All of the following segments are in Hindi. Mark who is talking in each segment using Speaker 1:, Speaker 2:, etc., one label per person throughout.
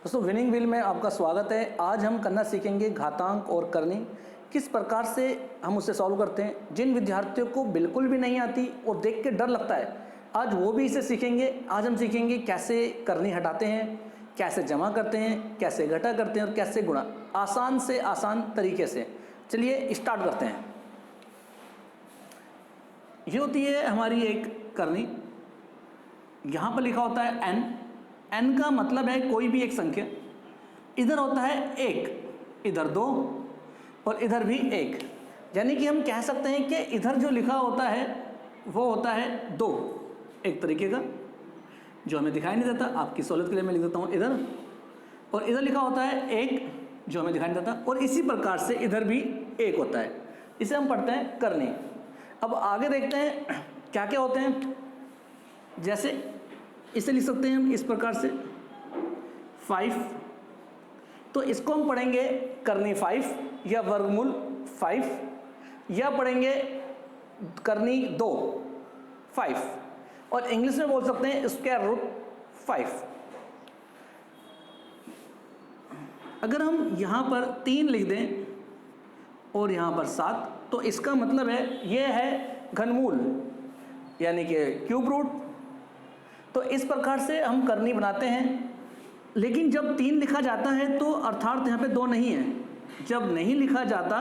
Speaker 1: दोस्तों विनिंग व्हील में आपका स्वागत है। आज हम करना सीखेंगे घातांक और करनी, किस प्रकार से हम उसे सॉल्व करते हैं। जिन विद्यार्थियों को बिल्कुल भी नहीं आती और देख के डर लगता है, आज वो भी इसे सीखेंगे। आज हम सीखेंगे कैसे करनी हटाते हैं, कैसे जमा करते हैं, कैसे घटा करते हैं और कैसे गुणा, आसान से आसान तरीके से। चलिए स्टार्ट करते हैं। ये होती है हमारी एक करनी। यहाँ पर लिखा होता है n। n का मतलब है कोई भी एक संख्या। इधर होता है एक, इधर दो और इधर भी एक। यानी कि हम कह सकते हैं कि इधर जो लिखा होता है वो होता है दो, एक तरीके का जो हमें दिखाई नहीं देता। आपकी सहूलियत के लिए मैं लिख देता हूँ इधर, और इधर लिखा होता है एक जो हमें दिखाई नहीं देता, और इसी प्रकार से इधर भी एक होता है। इसे हम पढ़ते हैं करनी। अब आगे देखते हैं क्या क्या होते हैं। जैसे इसे लिख सकते हैं हम इस प्रकार से 5, तो इसको हम पढ़ेंगे करनी 5 या वर्गमूल 5, या पढ़ेंगे करनी 2 5, और इंग्लिश में बोल सकते हैं स्क्वायर रूट 5। अगर हम यहाँ पर 3 लिख दें और यहाँ पर 7, तो इसका मतलब है ये है घनमूल यानी कि क्यूब रूट। तो इस प्रकार से हम करनी बनाते हैं। लेकिन जब 3 लिखा जाता है तो अर्थात यहाँ पे 2 नहीं है। जब नहीं लिखा जाता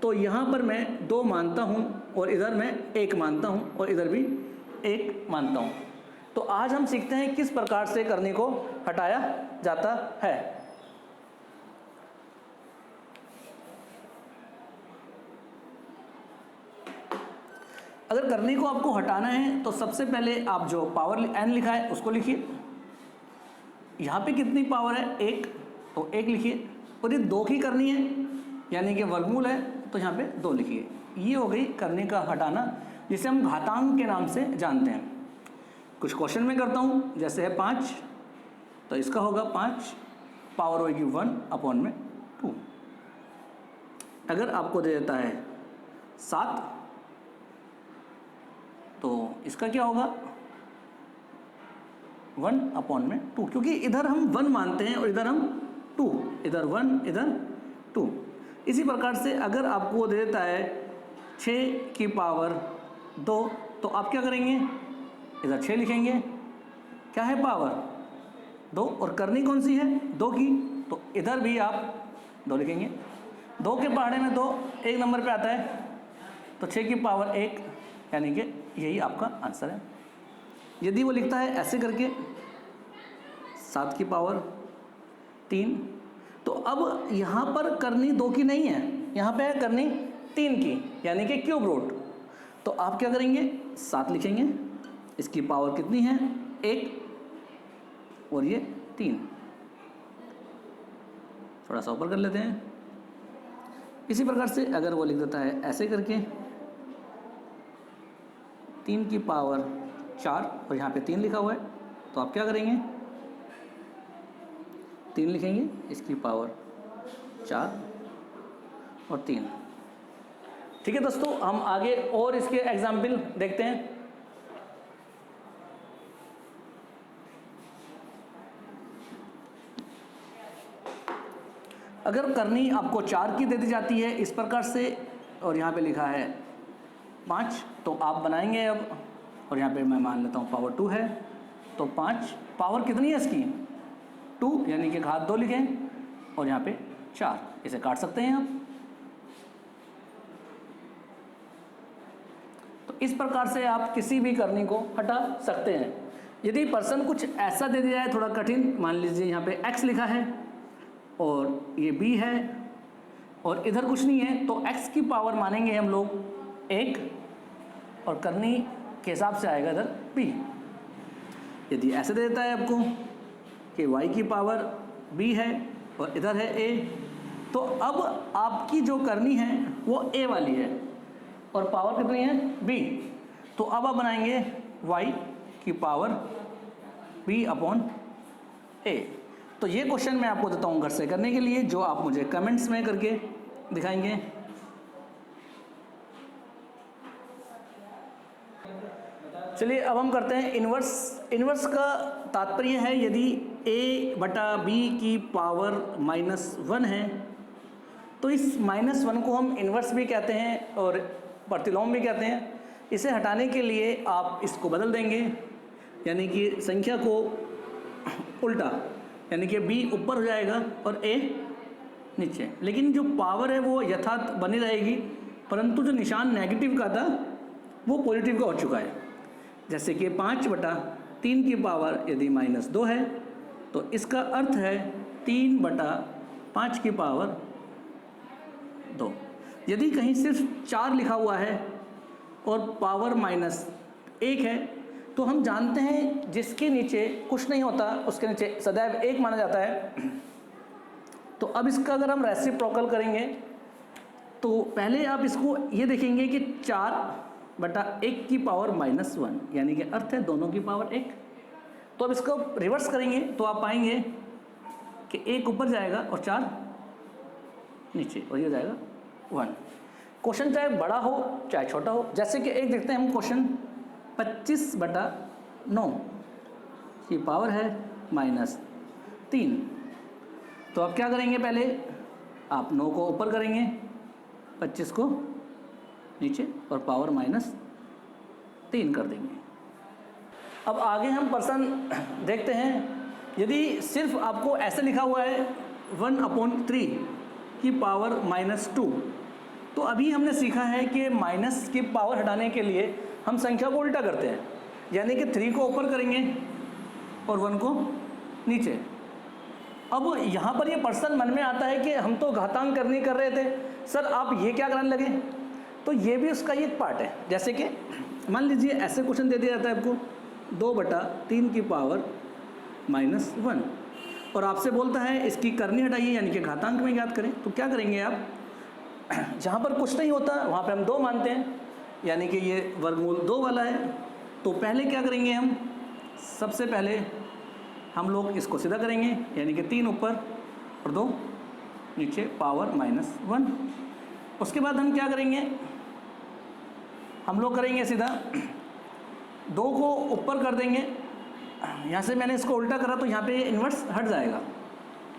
Speaker 1: तो यहाँ पर मैं 2 मानता हूँ और इधर मैं 1 मानता हूँ और इधर भी 1 मानता हूँ। तो आज हम सीखते हैं किस प्रकार से करनी को हटाया जाता है। अगर करनी को आपको हटाना है तो सबसे पहले आप जो पावर n लिखा है उसको लिखिए। यहाँ पे कितनी पावर है? 1, तो 1 लिखिए। और ये 2 की करनी है यानी कि वर्गमूल है, तो यहाँ पे 2 लिखिए। ये हो गई करनी का हटाना, जिसे हम घातांक के नाम से जानते हैं। कुछ क्वेश्चन में करता हूँ, जैसे है 5, तो इसका होगा 5 पावर होगी 1/2। अगर आपको दे देता है 7, तो इसका क्या होगा 1/2, क्योंकि इधर हम 1 मानते हैं और इधर हम 2, इधर 1 इधर 2। इसी प्रकार से अगर आपको दे देता है 6 की पावर 2, तो आप क्या करेंगे? इधर 6 लिखेंगे, क्या है पावर 2, और करनी कौन सी है? 2 की, तो इधर भी आप 2 लिखेंगे। 2 के पहाड़े में 2 1 नंबर पे आता है, तो 6 की पावर 1, यानी कि यही आपका आंसर है। यदि वो लिखता है ऐसे करके 7 की पावर 3, तो अब यहाँ पर करनी 2 की नहीं है, यहाँ पे है करनी 3 की, यानी कि क्यूब रूट। तो आप क्या करेंगे? 7 लिखेंगे, इसकी पावर कितनी है? 1 और ये 3। थोड़ा सा ऊपर कर लेते हैं। इसी प्रकार से अगर वो लिख देता है ऐसे करके 3 की पावर 4, और यहाँ पे 3 लिखा हुआ है, तो आप क्या करेंगे? 3 लिखेंगे, इसकी पावर 4 और 3। ठीक है दोस्तों, हम आगे और इसके एग्जाम्पल देखते हैं। अगर करनी आपको 4 की दे दी जाती है इस प्रकार से, और यहाँ पे लिखा है 5, तो आप बनाएंगे अब, और यहाँ पे मैं मान लेता हूँ पावर 2 है, तो 5 पावर कितनी है इसकी? 2, यानी कि घात 2 लिखें, और यहाँ पे 4, इसे काट सकते हैं आप। तो इस प्रकार से आप किसी भी करनी को हटा सकते हैं। यदि पर्सन कुछ ऐसा दे दिया है थोड़ा कठिन, मान लीजिए यहाँ पे x लिखा है और ये b है और इधर कुछ नहीं है, तो x की पावर मानेंगे हम लोग 1, और करनी के हिसाब से आएगा इधर b। यदि ऐसे दे देता है आपको कि y की पावर b है और इधर है a, तो अब आपकी जो करनी है वो a वाली है और पावर कितनी है? b। तो अब आप बनाएंगे y की पावर b/a। तो ये क्वेश्चन मैं आपको देता हूँ घर से करने के लिए, जो आप मुझे कमेंट्स में करके दिखाएंगे। चलिए अब हम करते हैं इन्वर्स इन्वर्स का तात्पर्य है यदि a बटा b की पावर -1 है तो इस -1 को हम इन्वर्स भी कहते हैं और प्रतिलोम भी कहते हैं। इसे हटाने के लिए आप इसको बदल देंगे, यानी कि संख्या को उल्टा, यानी कि b ऊपर हो जाएगा और a नीचे, लेकिन जो पावर है वो यथार्थ बनी रहेगी, परंतु जो निशान नेगेटिव का था वो पॉजिटिव का हो चुका है। जैसे कि 5/3 की पावर यदि -2 है तो इसका अर्थ है 3/5 की पावर 2। यदि कहीं सिर्फ 4 लिखा हुआ है और पावर -1 है तो हम जानते हैं जिसके नीचे कुछ नहीं होता उसके नीचे सदैव 1 माना जाता है। तो अब इसका अगर हम रेसिप्रोकल करेंगे तो पहले आप इसको ये देखेंगे कि 4/1 की पावर -1, यानी कि अर्थ है दोनों की पावर 1। तो अब इसको रिवर्स करेंगे तो आप पाएंगे कि 1 ऊपर जाएगा और 4 नीचे, और ये हो जाएगा 1। क्वेश्चन चाहे बड़ा हो चाहे छोटा हो, जैसे कि एक देखते हैं हम क्वेश्चन 25/9 की पावर है -3। तो आप क्या करेंगे, पहले आप 9 को ऊपर करेंगे, 25 को नीचे और पावर -3 कर देंगे। अब आगे हम पर्सन देखते हैं। यदि सिर्फ आपको ऐसे लिखा हुआ है 1/3 की पावर -2, तो अभी हमने सीखा है कि माइनस की पावर हटाने के लिए हम संख्या को उल्टा करते हैं, यानी कि 3 को ऊपर करेंगे और 1 को नीचे। अब यहाँ पर ये पर्सन मन में आता है कि हम तो घातांक करनी कर रहे थे सर, आप ये क्या कराने लगे। तो ये भी उसका ही एक पार्ट है। जैसे कि मान लीजिए ऐसे क्वेश्चन दे दिया जाता है आपको 2/3 की पावर -1 और आपसे बोलता है इसकी करनी हटाइए, यानी कि घातांक में ज्ञात करें। तो क्या करेंगे आप, जहाँ पर कुछ नहीं होता वहाँ पे हम 2 मानते हैं, यानी कि ये वर्गमूल 2 वाला है। तो पहले क्या करेंगे हम, सबसे पहले हम लोग इसको सीधा करेंगे, यानी कि 3 ऊपर और 2 नीचे पावर -1। उसके बाद हम क्या करेंगे, हम लोग करेंगे सीधा 2 को ऊपर कर देंगे। यहाँ से मैंने इसको उल्टा करा तो यहाँ पे इन्वर्स हट जाएगा।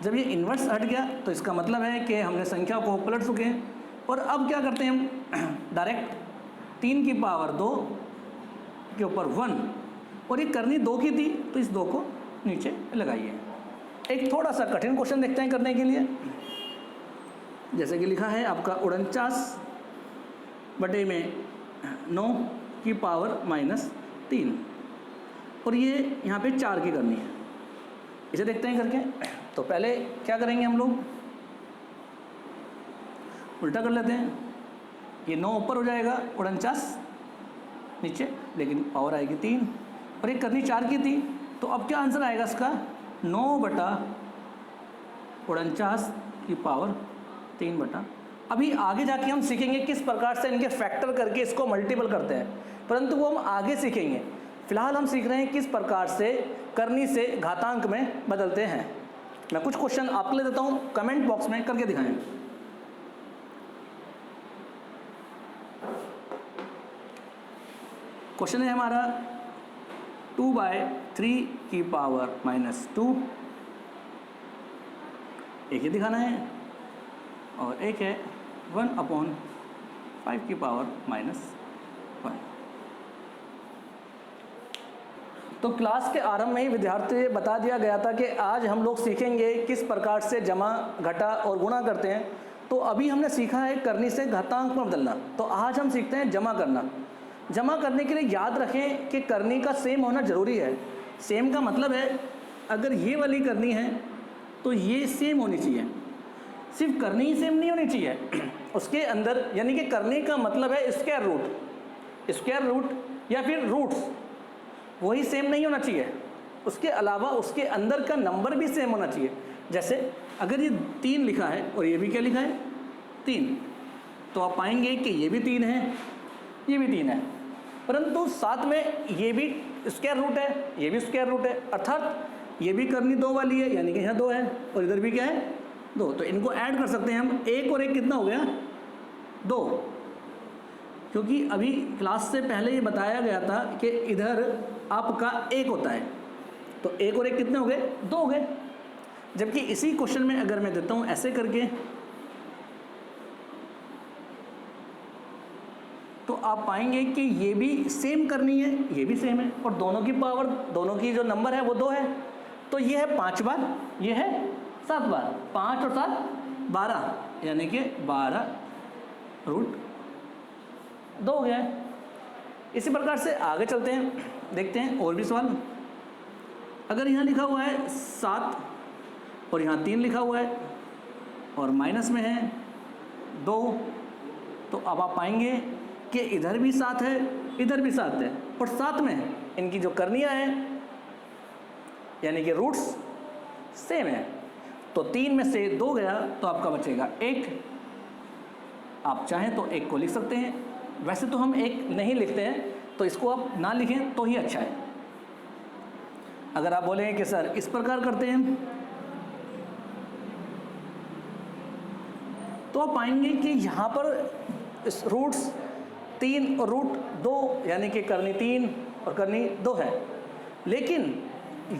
Speaker 1: जब ये इन्वर्स हट गया तो इसका मतलब है कि हमने संख्या को पलट चुके हैं। और अब क्या करते हैं हम, डायरेक्ट 3 की पावर 2 के ऊपर 1, और ये करनी 2 की थी तो इस 2 को नीचे लगाइए। एक थोड़ा सा कठिन क्वेश्चन देखते हैं करने के लिए। जैसे कि लिखा है आपका 49/9 की पावर -3, और ये यहाँ पे 4 की करनी है। इसे देखते हैं करके। तो पहले क्या करेंगे, हम लोग उल्टा कर लेते हैं। ये 9 ऊपर हो जाएगा, 49 नीचे, लेकिन पावर आएगी 3, और ये करनी 4 की थी। तो अब क्या आंसर आएगा इसका, 9/49 की पावर 3 अभी आगे जाके हम सीखेंगे किस प्रकार से इनके फैक्टर करके इसको मल्टीपल करते हैं, परंतु वो हम आगे सीखेंगे। फिलहाल हम सीख रहे हैं किस प्रकार से करनी से घातांक में बदलते हैं। मैं कुछ क्वेश्चन आपके लिए देता हूँ, कमेंट बॉक्स में करके दिखाएं। क्वेश्चन है हमारा 2/3 की पावर -2, एक ही दिखाना है, और एक है 1/5 की पावर -1। तो क्लास के आरंभ में ही विद्यार्थी बता दिया गया था कि आज हम लोग सीखेंगे किस प्रकार से जमा, घटा और गुणा करते हैं। तो अभी हमने सीखा है करनी से घातांक में बदलना, तो आज हम सीखते हैं जमा करना। जमा करने के लिए याद रखें कि करनी का सेम होना ज़रूरी है। सेम का मतलब है अगर ये वाली करनी है तो ये सेम होनी चाहिए, सिर्फ करनी ही सेम नहीं होनी चाहिए उसके अंदर, यानी कि करने का मतलब है स्क्वायर रूट या फिर रूट्स, वही सेम नहीं होना चाहिए। उसके अलावा उसके अंदर का नंबर भी सेम होना चाहिए। जैसे अगर ये 3 लिखा है और ये भी क्या लिखा है 3, तो आप पाएंगे कि ये भी 3 है, ये भी 3 है, परंतु साथ में ये भी स्क्वायर रूट है, ये भी स्क्वायर रूट है, अर्थात ये भी करनी 2 वाली है, यानी कि यहाँ 2 है और इधर भी क्या है 2। तो इनको ऐड कर सकते हैं हम, 1 और 1 कितना हो गया 2। क्योंकि अभी क्लास से पहले ये बताया गया था कि इधर आपका 1 होता है, तो 1 और 1 कितने हो गए? 2 हो गए। जबकि इसी क्वेश्चन में अगर मैं देता हूँ ऐसे करके, तो आप पाएंगे कि ये भी सेम करनी है, ये भी सेम है, और दोनों की पावर, दोनों की जो नंबर है वो 2 है। तो ये है 5 बार, ये है 7 बार, 5 और 7 12, यानी कि 12√2 हो गया है। इसी प्रकार से आगे चलते हैं, देखते हैं और भी सवाल। अगर यहाँ लिखा हुआ है 7 और यहाँ 3 लिखा हुआ है और माइनस में है 2, तो अब आप पाएंगे कि इधर भी 7 है, इधर भी 7 है, और साथ में इनकी जो करनियाँ हैं यानी कि रूट्स सेम है। तो 3 में से 2 गया तो आपका बचेगा 1। आप चाहें तो 1 को लिख सकते हैं, वैसे तो हम 1 नहीं लिखते हैं, तो इसको आप ना लिखें तो ही अच्छा है। अगर आप बोलेंगे कि सर इस प्रकार करते हैं, तो आप पाएंगे कि यहाँ पर रूट्स 3 और √2 यानी कि करनी 3 और करनी 2 है, लेकिन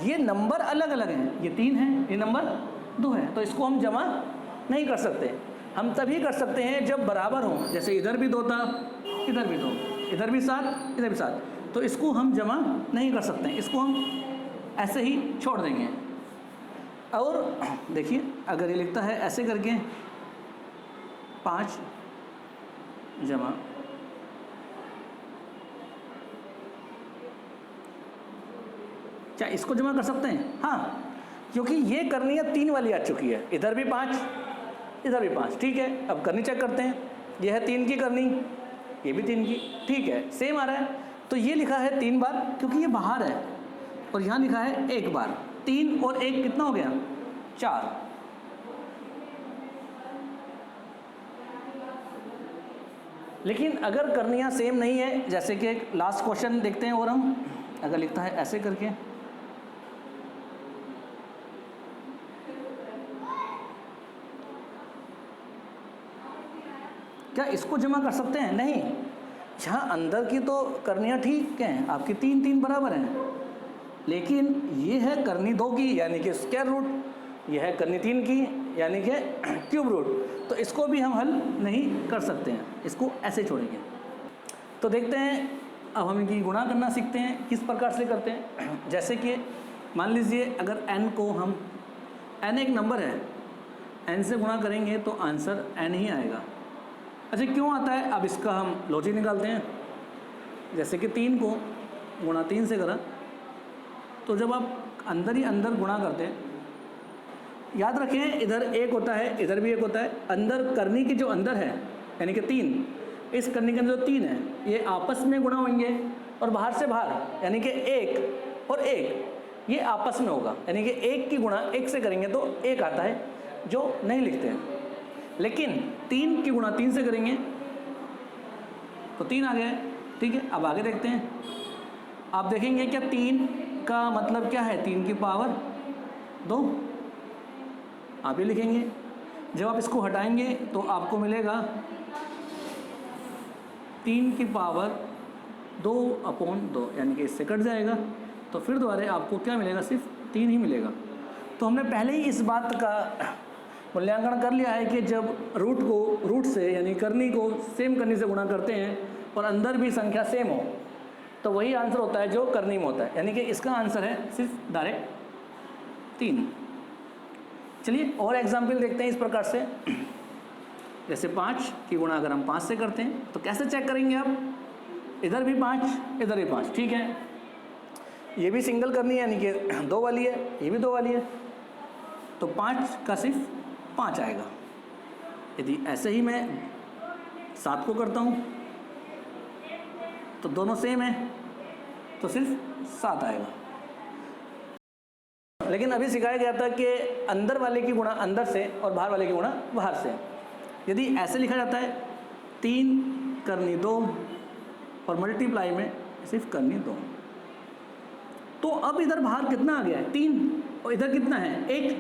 Speaker 1: ये नंबर अलग अलग हैं। ये 3 है, ये नंबर 2 है, तो इसको हम जमा नहीं कर सकते। हम तभी कर सकते हैं जब बराबर हों, जैसे इधर भी 2 था, इधर भी 2, इधर भी 7, इधर भी 7, तो इसको हम जमा नहीं कर सकते, इसको हम ऐसे ही छोड़ देंगे। और देखिए अगर ये लिखता है ऐसे करके 5 जमा, क्या इसको जमा कर सकते हैं? हाँ, क्योंकि ये करनी है 3 वाली आ चुकी है, इधर भी 5, इधर भी 5, ठीक है। अब करनी चेक करते हैं, ये है 3 की करनी, ये भी 3 की, ठीक है, सेम आ रहा है। तो ये लिखा है 3 बार क्योंकि ये बाहर है, और यहाँ लिखा है 1 बार। 3 और 1 कितना हो गया? 4। लेकिन अगर करनियाँ सेम नहीं है, जैसे कि लास्ट क्वेश्चन देखते हैं, और हम अगर लिखता है ऐसे करके, क्या इसको जमा कर सकते हैं? नहीं। यहाँ अंदर की तो करनियाँ ठीक हैं, आपकी 3 3 बराबर हैं, लेकिन ये है करनी 2 की यानी कि स्क्वायर रूट, ये है करनी 3 की यानी कि क्यूब रूट, तो इसको भी हम हल नहीं कर सकते हैं, इसको ऐसे छोड़ेंगे। तो देखते हैं, अब हम इनकी गुणा करना सीखते हैं, किस प्रकार से करते हैं। जैसे कि मान लीजिए अगर n को हम, n एक नंबर है, n से गुणा करेंगे तो आंसर n ही आएगा। अच्छा, क्यों आता है? अब इसका हम लॉजिक निकालते हैं। जैसे कि 3 को गुणा 3 से करा, तो जब आप अंदर ही अंदर गुणा करते हैं, याद रखें इधर 1 होता है, इधर भी 1 होता है। अंदर करनी की जो अंदर है यानी कि 3, इस करनी के अंदर जो 3 है ये आपस में गुणा होंगे, और बाहर से बाहर यानी कि 1 और 1 ये आपस में होगा, यानी कि 1 की गुणा 1 से करेंगे तो 1 आता है, जो नहीं लिखते हैं। लेकिन 3 की गुणा 3 से करेंगे तो 3 आ गया है, ठीक है। अब आगे देखते हैं, आप देखेंगे क्या 3 का मतलब क्या है? 3 की पावर 2 आप ही लिखेंगे। जब आप इसको हटाएंगे तो आपको मिलेगा 3 की पावर 2/2, यानी कि इससे कट जाएगा, तो फिर दोबारा आपको क्या मिलेगा? सिर्फ 3 ही मिलेगा। तो हमने पहले ही इस बात का मूल्यांकन कर लिया है कि जब रूट से यानी करनी को सेम करनी से गुणा करते हैं और अंदर भी संख्या सेम हो, तो वही आंसर होता है जो करनी में होता है, यानी कि इसका आंसर है सिर्फ डायरेक्ट 3। चलिए और एग्जाम्पल देखते हैं इस प्रकार से। जैसे 5 की गुणा अगर हम 5 से करते हैं तो कैसे चेक करेंगे आप? इधर भी 5, इधर भी 5, ठीक है। ये भी सिंगल करनी है यानी कि 2 वाली है, ये भी 2 वाली है, तो 5 का सिर्फ 5 आएगा। यदि ऐसे ही मैं 7 को करता हूँ तो दोनों सेम है, तो सिर्फ 7 आएगा। लेकिन अभी सिखाया गया था कि अंदर वाले की गुणा अंदर से और बाहर वाले की गुणा बाहर से। यदि ऐसे लिखा जाता है 3 करनी 2 और मल्टीप्लाई में सिर्फ करनी 2, तो अब इधर बाहर कितना आ गया है? 3, और इधर कितना है? 1।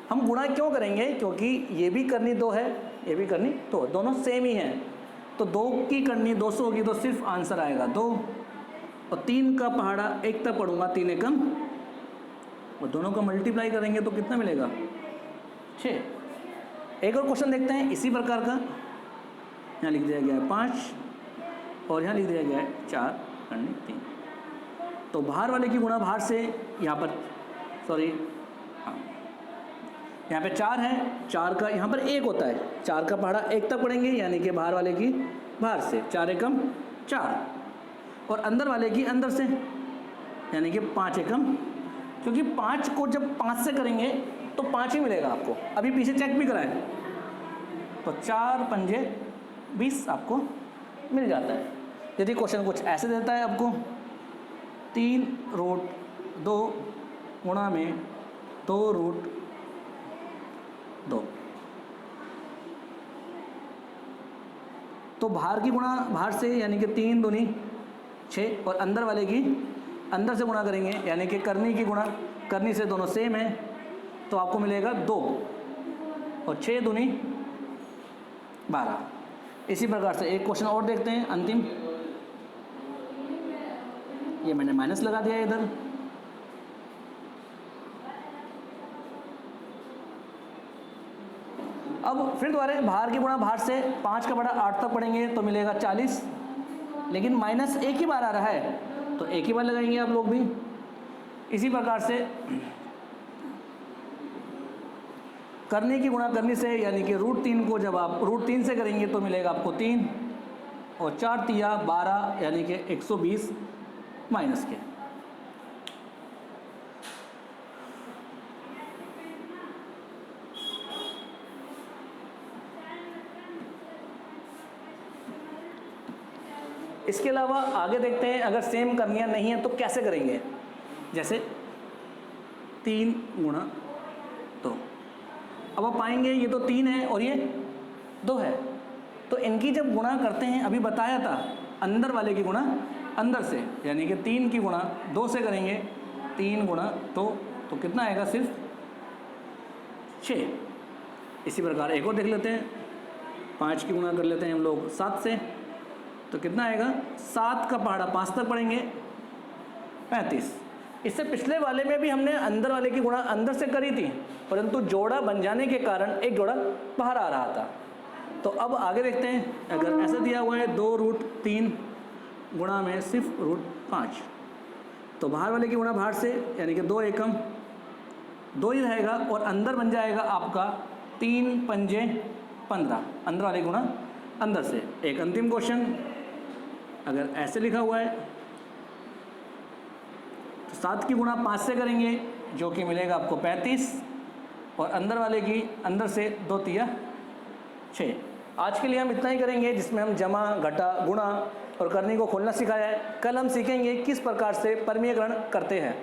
Speaker 1: हम गुणा क्यों करेंगे? क्योंकि ये भी करनी 2 है, ये भी करनी 2, दोनों सेम ही हैं, तो 2 की करनी 200 होगी तो सिर्फ आंसर आएगा 2, और 3 का पहाड़ा 1 तक पढ़ूंगा 3 एकम, और दोनों का मल्टीप्लाई करेंगे तो कितना मिलेगा 6। एक और क्वेश्चन देखते हैं इसी प्रकार का। यहाँ लिख दिया गया है 5 और यहाँ लिख दिया गया है 4 करनी 3। तो बाहर वाले की गुणा बाहर से, यहाँ पर सॉरी हाँ, यहाँ पे 4 है, 4 का यहाँ पर 1 होता है, 4 का पहाड़ा 1 तक पढ़ेंगे यानी कि बाहर वाले की बाहर से 4 एकम 4, और अंदर वाले की अंदर से यानी कि 5 एकम, क्योंकि 5 को जब 5 से करेंगे तो 5 ही मिलेगा आपको। अभी पीछे चेक भी कराएं तो 4 पंजे 20 आपको मिल जाता है। यदि क्वेश्चन कुछ ऐसे देता है आपको 3 रूट 2 गुणा में 2 रूट 2, तो बाहर की गुणा बाहर से यानी कि 3 दूनी 6, और अंदर वाले की अंदर से गुणा करेंगे यानी कि करनी की गुणा करनी से दोनों सेम है, तो आपको मिलेगा 2, और 6 दूनी 12। इसी प्रकार से एक क्वेश्चन और देखते हैं अंतिम। ये मैंने माइनस लगा दिया इधर, अब फिर दोबारा बाहर की गुणा बाहर से 5 का बड़ा 8 तक पढ़ेंगे तो मिलेगा 40, लेकिन माइनस एक ही बार आ रहा है तो एक ही बार लगाएंगे आप लोग भी। इसी प्रकार से करने की गुणा करनी से यानी कि रूट 3 को जब आप रूट 3 से करेंगे तो मिलेगा आपको 3, और 4 तिया 12 यानी कि 120 माइनस के। इसके अलावा आगे देखते हैं अगर सेम करनियाँ नहीं है तो कैसे करेंगे। जैसे 3 गुणा 2, अब आप पाएंगे ये तो 3 है और ये 2 है, तो इनकी जब गुणा करते हैं अभी बताया था अंदर वाले की गुणा अंदर से यानी कि 3 की गुणा 2 से करेंगे, 3 गुणा 2 तो कितना आएगा सिर्फ 6। इसी प्रकार एक और देख लेते हैं, 5 की गुणा कर लेते हैं हम लोग 7 से, तो कितना आएगा 7 का पहाड़ा 5 तक पढ़ेंगे 35। इससे पिछले वाले में भी हमने अंदर वाले की गुणा अंदर से करी थी, परंतु जोड़ा बन जाने के कारण एक जोड़ा बाहर आ रहा था। तो अब आगे देखते हैं, अगर ऐसा दिया हुआ है 2 रूट 3 गुणा में सिर्फ रूट 5, तो बाहर वाले की गुणा बाहर से यानी कि 2 एकम 2 ही रहेगा, और अंदर बन जाएगा आपका 3 पंजे 15, अंदर वाले गुणा अंदर से। एक अंतिम क्वेश्चन अगर ऐसे लिखा हुआ है तो 7 की गुणा 5 से करेंगे जो कि मिलेगा आपको 35, और अंदर वाले की अंदर से 2 तिया 6। आज के लिए हम इतना ही करेंगे जिसमें हम जमा घटा गुणा और करनी को खोलना सिखाया है। कल हम सीखेंगे किस प्रकार से परमीयकरण करते हैं।